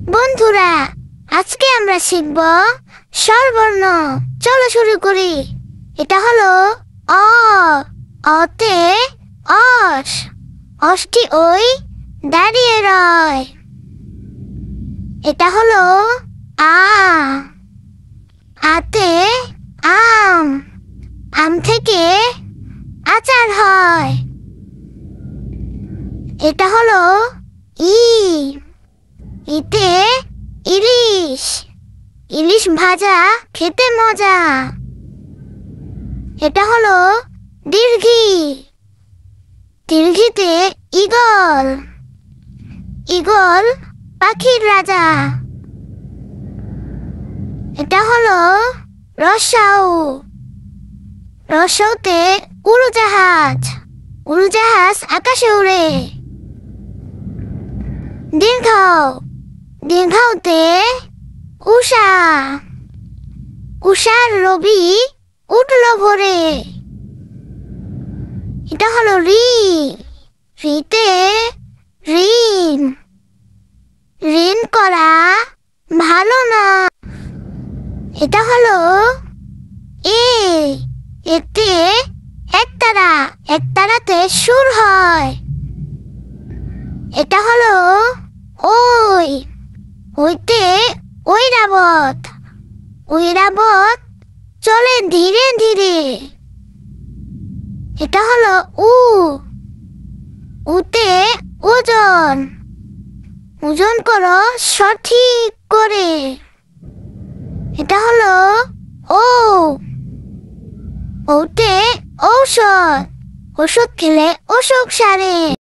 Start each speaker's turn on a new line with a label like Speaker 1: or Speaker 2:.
Speaker 1: বন্ধুরা, আজকে আমরা শিখব স্বরবর্ণ। চলো শুরু করি। এটা হলো অ। অতে অস। অসটি ওই দাঁড়িয়ে রয়। এটা হলো আ। আতে আম। আম থেকে আচার হয়। এটা হলো ই। ইতে ইলিশ। ইলিশ ভাজা খেতে মজা। এটা হলো দীর্ঘি। দীর্ঘিতে ঈগল। ঈগল পাখির রাজা। এটা হলো রসাউ। রসাউতে উড়োজাহাজ। উড়োজাহাজ আকাশে উড়ে। দীর্ঘাউ। দীর্ঘাউতে উষা। উষার রবি উঠল ভোরে। এটা হলো রি। রিতে ঋণ। ঋণ করা ভালো না। এটা হলো এ। এতে একতারা। একতারাতে সুর হয়। এটা হলো ওই। ওইতে ঐরাবত। ঐরাবত চলে ধীরে ধীরে। এটা হলো উ। উতে ওজন। ওজন করো সঠিক করে। এটা হলো ও। ওতে ঔষধ। ওষুধ খেলে অসুখ সারে।